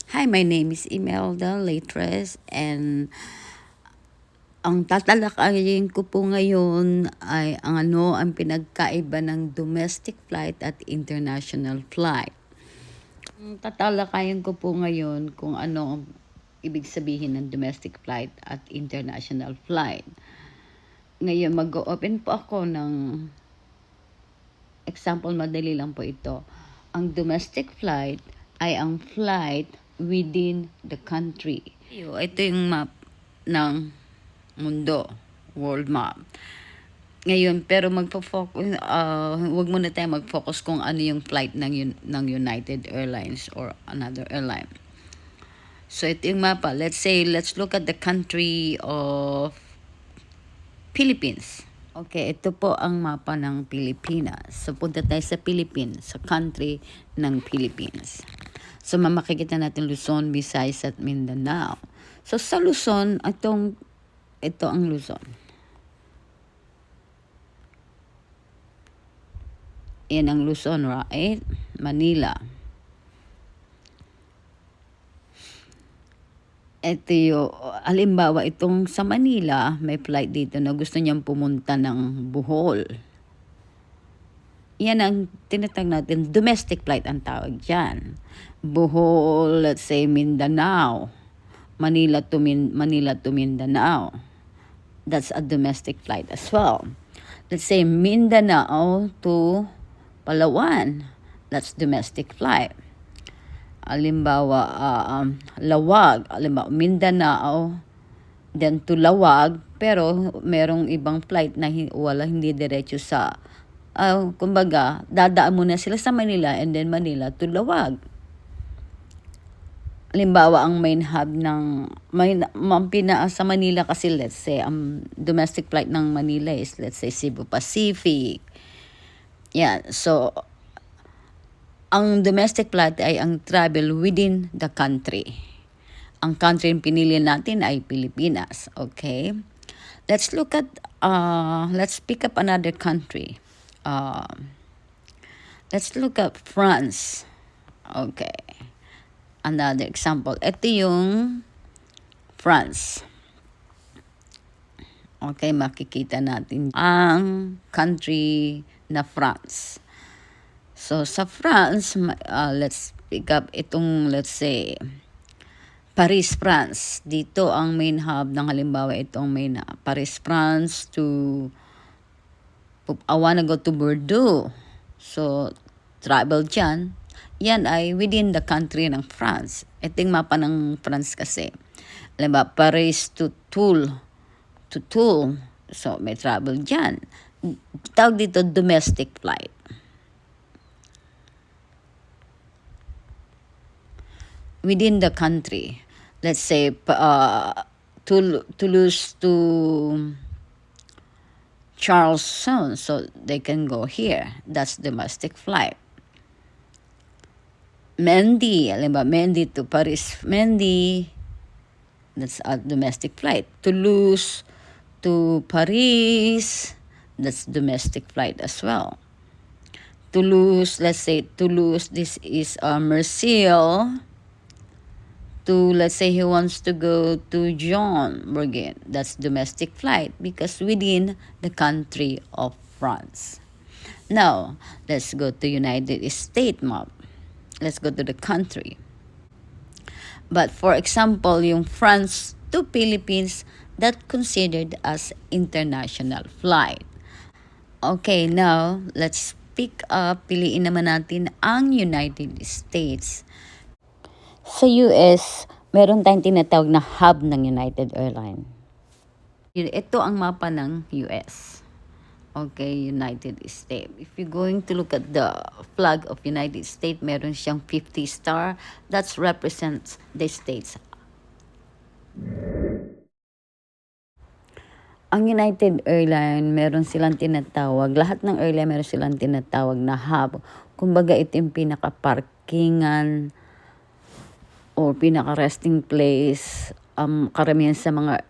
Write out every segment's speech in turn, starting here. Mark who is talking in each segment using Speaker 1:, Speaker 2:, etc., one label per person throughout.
Speaker 1: Hi, my name is Imelda Latres and ang tatalakayin ko po ngayon ay ang pinagkaiba ng domestic flight at international flight. Ang tatalakayin ko po ngayon kung ano ang ibig sabihin ng domestic flight at international flight. Ngayon mag-open po ako ng example, madali lang po ito. Ang domestic flight ay ang flight within the country. Ito yung map ng mundo, world map. Ngayon, pero magfo-focus, wag muna tayo mag-focus kung ano yung flight ng United Airlines or another airline. So, ito yung mapa. Let's look at the country of Philippines. Okay, ito po ang mapa ng Pilipinas. So, punta tayo sa Philippines, sa country ng Philippines. So, makikita natin Luzon, Visayas at Mindanao. So, sa Luzon, ito ang Luzon. Yan ang Luzon, right? Manila. Ito yung, halimbawa, itong sa Manila, may flight dito na gusto niyang pumunta ng Bohol. Yan ang tinatag natin, domestic flight ang tawag dyan. Bohol, let's say Mindanao. Manila to Mindanao. That's a domestic flight as well. Let's say Mindanao to Palawan. That's domestic flight. Halimbawa, Lawag. Halimbawa, Mindanao, then to Lawag. Pero merong ibang flight na hindi diretso sa, kumbaga, dadaan muna sila sa Manila and then Manila to Lawag. Halimbawa, ang main hub sa Manila kasi, let's say, ang domestic flight ng Manila is, let's say, Cebu Pacific. Yeah, so, ang domestic flight ay ang travel within the country. Ang country yung pinili natin ay Pilipinas, okay? Let's pick up another country. Let's look at France. Okay. Another example. Ito yung France. Okay, makikita natin ang country na France. So, sa France, let's pick up itong, let's say, Paris, France. Dito ang main hub ng halimbawa itong main hub. Paris, France to, I wanna go to Bordeaux. So, travel dyan. Yan ay within the country ng France. Ito yung mapa ng France kasi. Halimbawa, Paris to Toul. So, may travel dyan. Tawag dito domestic flight. Within the country. Let's say, Toulouse to Charleston. So, they can go here. That's domestic flight. Mendy, halimbawa, Mendy to Paris, Mendy, that's a domestic flight. Toulouse to Paris, that's domestic flight as well. Toulouse, let's say Toulouse, this is Marseille, to, let's say he wants to go to Jean Bourguin, that's domestic flight because within the country of France. Now, let's go to United States map. Let's go to the country. But for example, yung France to Philippines, that considered as international flight. Okay, now let's pick up, piliin naman natin ang United States. Sa US, meron tayong tinatawag na hub ng United Airlines. Ito ang mapa ng US. Okay, United States. If you're going to look at the flag of United States, meron siyang 50 star. That represents the states. Ang United Airlines, meron silang tinatawag, lahat ng airline meron silang tinatawag na hub. Kumbaga, ito yung pinaka-parkingan or pinaka-resting place. Karamihan sa mga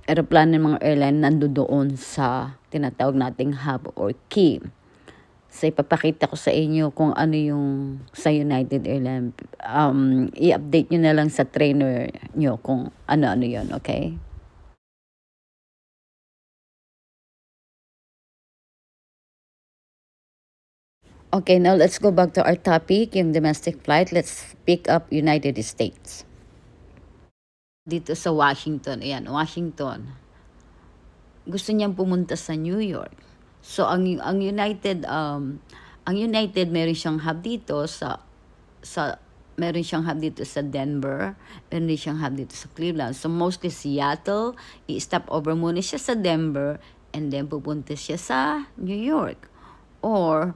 Speaker 1: aeroplano ng mga airline nandoon sa tinatawag nating hub or key. So, ipapakita ko sa inyo kung ano yung sa United Airlines. i-update nyo na lang sa trainer nyo kung ano-ano yon, okay? Okay, now let's go back to our topic, yung domestic flight. Let's pick up United States. Dito sa Washington, ayan, Washington. Gusto niyang pumunta sa New York. So ang United meron siyang hub dito sa meron siyang hub dito sa Denver, meron din siyang hub dito sa Cleveland. So mostly Seattle, i-stop over muna siya sa Denver and then pupunta siya sa New York. Or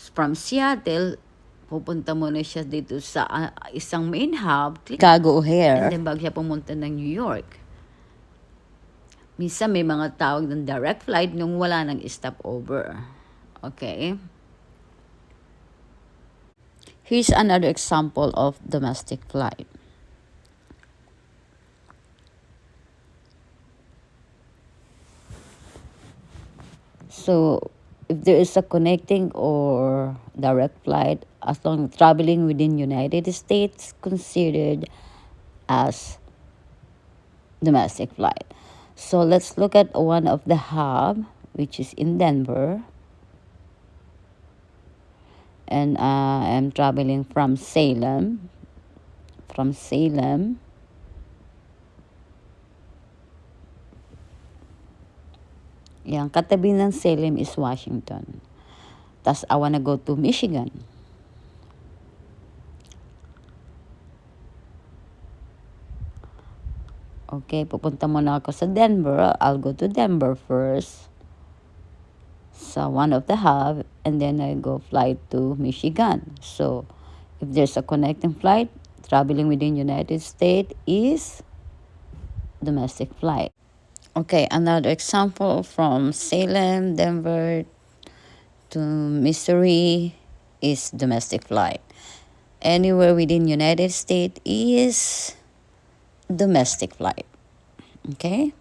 Speaker 1: from Seattle, pupunta muna siya dito sa isang main hub, Chicago O'Hare, and then bago siya pumunta ng New York. Minsan may mga tawag ng direct flight nung wala nang stopover. Okay? Here's another example of domestic flight. So, if there is a connecting or direct flight, as long as traveling within United States, considered as domestic flight. So let's look at one of the hub, which is in Denver. And I'm traveling from Salem. Yang katabi ng Salem is Washington. Tas I wanna go to Michigan. Okay, pupunta muna ako sa Denver. I'll go to Denver first. Sa one of the hub, and then I go fly to Michigan. So, if there's a connecting flight, traveling within United States is domestic flight. Okay, another example from Salem, Denver to Missouri is domestic flight. Anywhere within United States is domestic flight. Okay?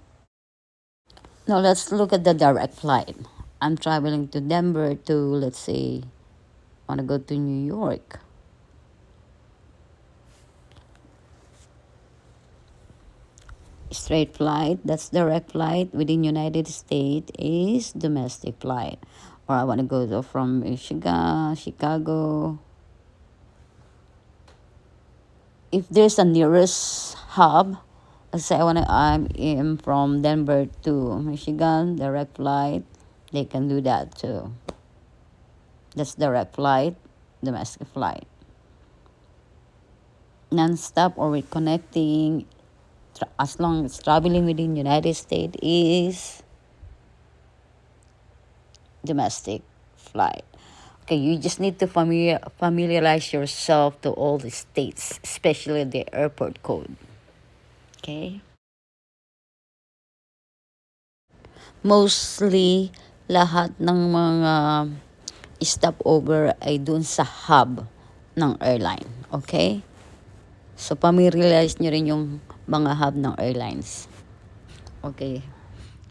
Speaker 1: Now let's look at the direct flight. I'm traveling to Denver to, let's say, want to go to New York. Straight flight, that's direct flight within United States is domestic flight. Or I want to go from Michigan, Chicago. If there's a nearest hub, let's say I'm from Denver to Michigan, direct flight, they can do that too. That's direct flight, domestic flight. Non-stop or with connecting, as long as traveling within United States is domestic flight. Okay, you just need to familiarize yourself to all the states, especially the airport code. Okay? Mostly, lahat ng mga stopover ay dun sa hub ng airline. Okay? So, familiarize nyo rin yung mga hub ng airlines. Okay.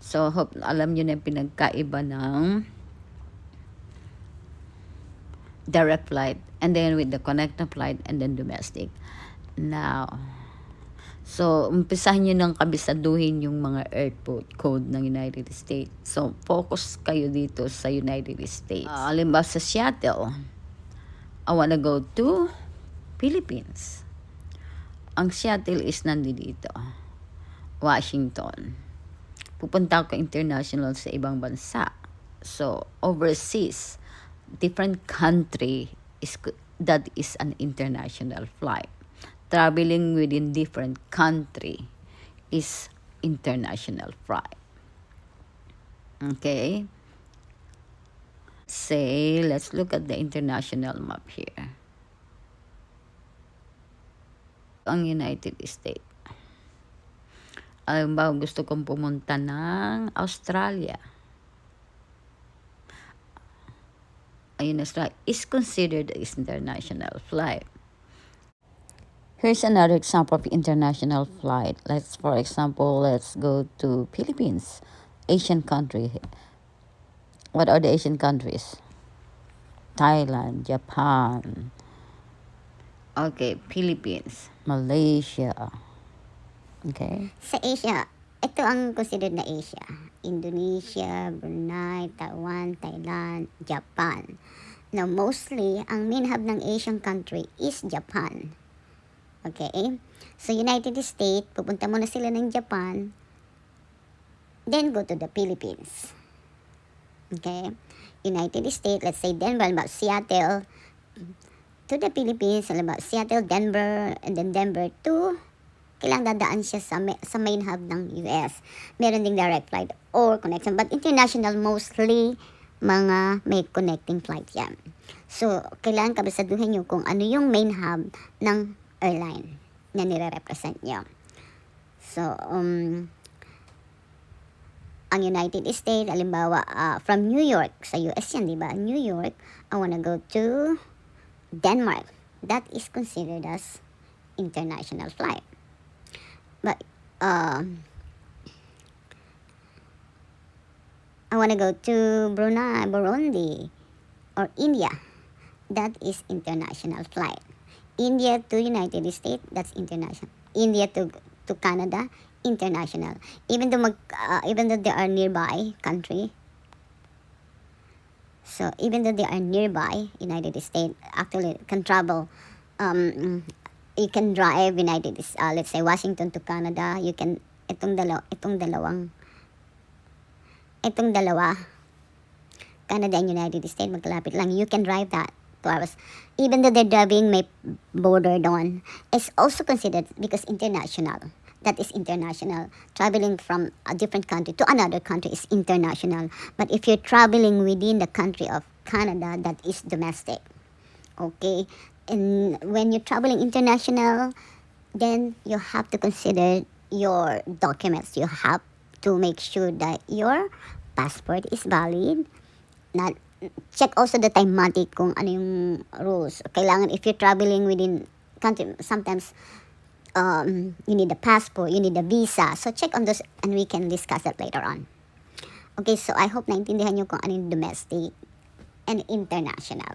Speaker 1: So, hope alam nyo na yung pinagkaiba ng direct flight and then with the connecting flight and then domestic. Now, so, umpisahan nyo nang kabisaduhin yung mga airport code ng United States. So, focus kayo dito sa United States. Halimbawa sa Seattle, I wanna go to Philippines. Ang Seattle is nandito. Washington. Pupunta ako international sa ibang bansa. So, overseas, different country that is an international flight. Traveling within different country is international flight. Okay? Say, let's look at the international map here. Ang United States. Alam ba, gusto kong pumunta ng Australia. Ayun, Australia is considered as international flight. Here's another example of international flight. For example, let's go to Philippines, Asian country. What are the Asian countries? Thailand, Japan, Okay, Philippines. Malaysia. Okay.
Speaker 2: Sa Asia, ito ang considered na Asia. Indonesia, Brunei, Taiwan, Thailand, Japan. Now, mostly, ang main hub ng Asian country is Japan. Okay? So, United States, pupunta muna sila ng Japan, then go to the Philippines. Okay? United States, let's say Denver, about Seattle, to the Philippines, about Seattle, Denver, and then Denver to, kailangan dadaan siya sa main hub ng US. Meron ding direct flight or connection. But international, mostly, mga may connecting flight yan. So, kailangan kabisaduhin nyo kung ano yung main hub ng airline na nire-represent nyo. So, ang United States, halimbawa, from New York, sa US yan, di ba? New York, I wanna go to Denmark. That is considered as international flight. But, I wanna go to Brunei, Burundi, or India. That is international flight. India to United States, that's international. India to Canada, international. Even though they are nearby country, so even though they are nearby United States, actually can travel. You can drive United, let's say Washington to Canada. You can itong dalawa, Canada and United States, magkalapit lang. You can drive that 2 hours. Even though they're driving may border doon, it's also considered because international. That is international. Traveling from a different country to another country is international. But if you're traveling within the country of Canada, that is domestic. Okay? And when you're traveling international, then you have to consider your documents. You have to make sure that your passport is valid. Not check also the thematic kung ano yung rules. Kailangan if you're traveling within country, sometimes you need a passport, you need a visa. So check on those and we can discuss that later on. Okay, so I hope naintindihan nyo kung ano yung domestic and international.